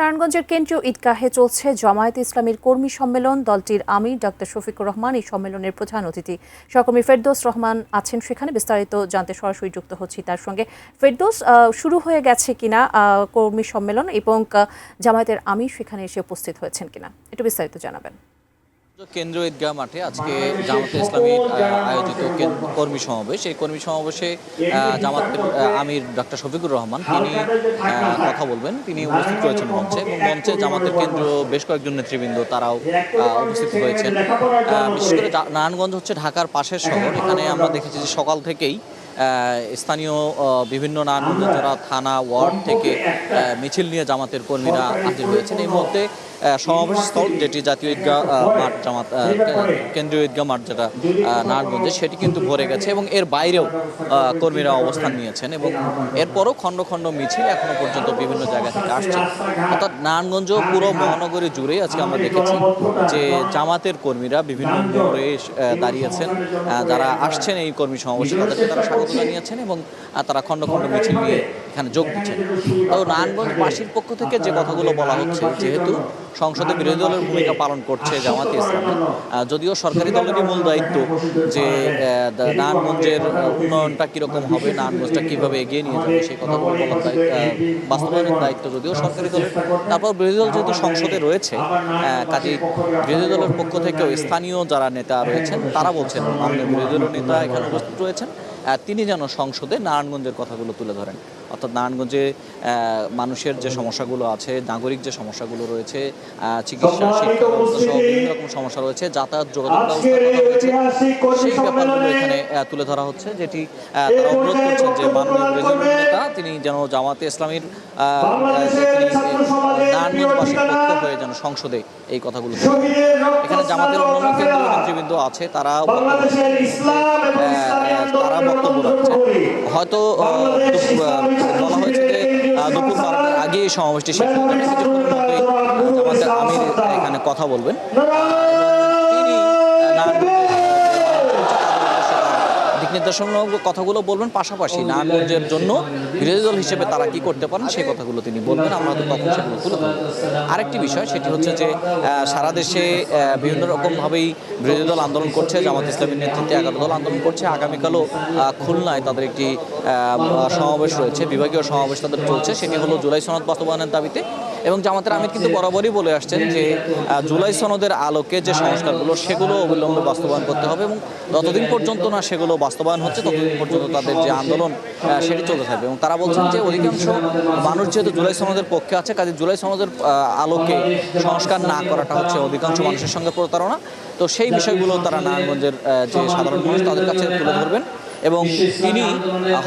নারায়ণগঞ্জের কেন্দ্রীয় ঈদগাহে চলছে জামায়াতে ইসলামীর কর্মী সম্মেলন। দলটির আমির ডক্টর শফিকুর রহমান এই সম্মেলনের প্রধান অতিথি। সহকর্মী ফেরদৌস রহমান আছেন সেখানে, বিস্তারিত জানতে সরাসরি যুক্ত হচ্ছি তার সঙ্গে। ফেরদৌস, শুরু হয়ে গেছে কিনা কর্মী সম্মেলন এবং জামায়াতের আমির সেখানে এসে উপস্থিত হয়েছেন কিনা, একটু বিস্তারিত জানাবেন। কেন্দ্রীয় ঈদগাহ মাঠে আজকে জামায়াতে ইসলামীর আয়োজিত কর্মী সমাবেশ। এই কর্মী সমাবেশে জামায়াতের আমির ডক্টর শফিকুর রহমান তিনি কথা বলবেন। তিনি উপস্থিত রয়েছেন মঞ্চে, এবং মঞ্চে জামায়াতের কেন্দ্রীয় বেশ কয়েকজন নেতৃবৃন্দ তারাও উপস্থিত হয়েছেন। বিশেষ করে নারায়ণগঞ্জ হচ্ছে ঢাকার পাশের শহর। এখানে আমরা দেখেছি যে সকাল থেকেই স্থানীয় বিভিন্ন নারায়ণগঞ্জের যারা থানা ওয়ার্ড থেকে মিছিল নিয়ে জামাতের কর্মীরা হাজির হয়েছেন। এই মুহূর্তে সমাবেশস্থল যেটি জাতীয় ঈদগাহ মাঠ, জামাত কেন্দ্রীয় ঈদগাহ মাঠ যেটা নারায়ণগঞ্জে, সেটি কিন্তু ভরে গেছে এবং এর বাইরেও কর্মীরা অবস্থান নিয়েছেন। এবং এরপরও খণ্ড খণ্ড মিছিল এখনো পর্যন্ত বিভিন্ন জায়গা থেকে আসছে। অর্থাৎ নারায়ণগঞ্জ পুরো মহানগরী জুড়েই আজকে আমরা দেখেছি যে জামাতের কর্মীরা বিভিন্ন মোড়ে দাঁড়িয়েছেন। যারা আসছেন এই কর্মী সমাবেশে তাদেরকে তারা স্বাগত জানিয়েছেন এবং তারা খণ্ড খণ্ড মিছিল নিয়ে এখানে যোগ দিচ্ছেন। তো নারায়ণগঞ্জবাসীর পক্ষ থেকে যে কথাগুলো বলা হচ্ছে, যেহেতু সংসদে বিরোধী দলের ভূমিকা পালন করছে জামায়াতে ইসলামী, যদিও সরকারি দলেরই মূল দায়িত্ব যে নারায়ণগঞ্জের উন্নয়নটা কীরকম হবে, নারায়ণগঞ্জটা কীভাবে এগিয়ে নিয়ে যাবে সেই কথাগুলো বলার বাস্তবায়নের দায়িত্ব যদিও সরকারি দলের। তারপর বিরোধী দল যেহেতু সংসদে রয়েছে, কাজেই বিরোধী দলের পক্ষ থেকেও স্থানীয় যারা নেতা রয়েছেন তারা বলছেন, মাননীয় বিরোধী দলের নেতা এখানে উপস্থিত রয়েছেন, তিনি যেন সংসদে নারায়ণগঞ্জের কথাগুলো তুলে ধরেন। অর্থাৎ নারায়ণগঞ্জে মানুষের যে সমস্যাগুলো আছে, নাগরিক যে সমস্যাগুলো রয়েছে, চিকিৎসা, শিক্ষা ব্যবস্থা সহ বিভিন্ন রকম সমস্যা রয়েছে, যাতায়াত যোগাযোগ ব্যবস্থার কথা রয়েছে, সেই ব্যাপারগুলো এখানে তুলে ধরা হচ্ছে। যেটি তারা অনুরোধ করছেন যে মাননীয় বিরোধী নেতা তিনি যেন জামায়াতে ইসলামীর নারায়ণগঞ্জবাসীর পক্ষ হয়ে যেন সংসদে এই কথাগুলো। এখানে জামাতের অন্যান্য কেন্দ্রীয় নেতৃবৃন্দ আছে, তারা বক্তব্য রাখছেন। হয়তো বলা হয়েছে যে দুপুর 12টার আগে এই সমাবেশটি শেষ হয়ে যাবে। কিছুক্ষণের মধ্যেই জামাতের আমির এখানে কথা বলবেন। তিনি দিক নির্দেশনামূলক কথাগুলো বলবেন, পাশাপাশি নারায়ণগঞ্জের জন্য বিরোধী দল হিসেবে তারা কি করতে পারেন সেই কথাগুলো তিনি বলবেন। আমরা হয়তো তখন সেগুলো তুলে ধরব। আরেকটি বিষয় সেটি হচ্ছে যে সারা দেশে বিভিন্ন রকমভাবেই বিরোধী দল আন্দোলন করছে, জামাত ইসলামীর নেতৃত্বে 11 দল আন্দোলন করছে। আগামীকালও খুলনায় তাদের একটি সমাবেশ রয়েছে, বিভাগীয় সমাবেশ তাদের চলছে। সেটি হলো জুলাই সনদ বাস্তবায়নের দাবিতে। এবং জামাতের আমির কিন্তু বরাবরই বলে আসছেন যে জুলাই সনদের আলোকে যে সংস্কারগুলো সেগুলো অবিলম্বে বাস্তবায়ন করতে হবে, এবং যতদিন পর্যন্ত না সেগুলো বাস্তবায়ন হচ্ছে ততদিন পর্যন্ত তাদের যে আন্দোলন সেটি চলতে থাকবে। এবং তারা বলছেন যে অধিকাংশ মানুষ যেহেতু জুলাই সনদের পক্ষে আছে, কাজে জুলাই সনদের আলোকে সংস্কার না করাটা হচ্ছে অধিকাংশ মানুষের সঙ্গে প্রতারণা। তো সেই বিষয়গুলো তারা নারায়ণগঞ্জের যে সাধারণ মানুষ তাদের কাছে তুলে ধরবেন, এবং তিনি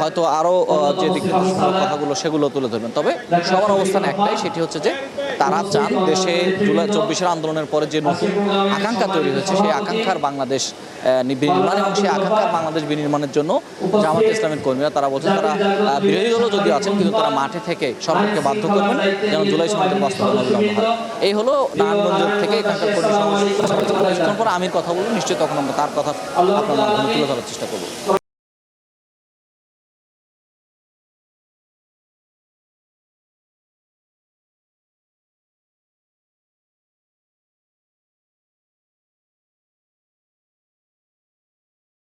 হয়তো আরও যে দিক নির্দেশনামূলক কথাগুলো সেগুলো তুলে ধরবেন। তবে সবার অবস্থান একটাই, সেটি হচ্ছে যে তারা চান দেশে জুলাই 24-এর আন্দোলনের পরে যে নতুন আকাঙ্ক্ষা তৈরি হয়েছে সেই আকাঙ্ক্ষার বাংলাদেশ বিনির্মাণ, এবং সেই আকাঙ্ক্ষার বাংলাদেশ বিনির্মাণের জন্য জামায়াতে ইসলামের কর্মীরা তারা বলছেন তারা বিরোধী দলও যদি আছেন কিন্তু তারা মাঠে থেকে সরকারকে বাধ্য করবেন যেন জুলাই সনদের বাস্তবায়ন অবিলম্ব হয়। এই হলো নারায়ণগঞ্জ থেকে এখানকার কর্মী সমাবেশ। কিছুক্ষণ পর আমির কথা বলবো, নিশ্চয়ই তখন আমরা তার কথা আপনার মাধ্যমে তুলে ধরার চেষ্টা করবো।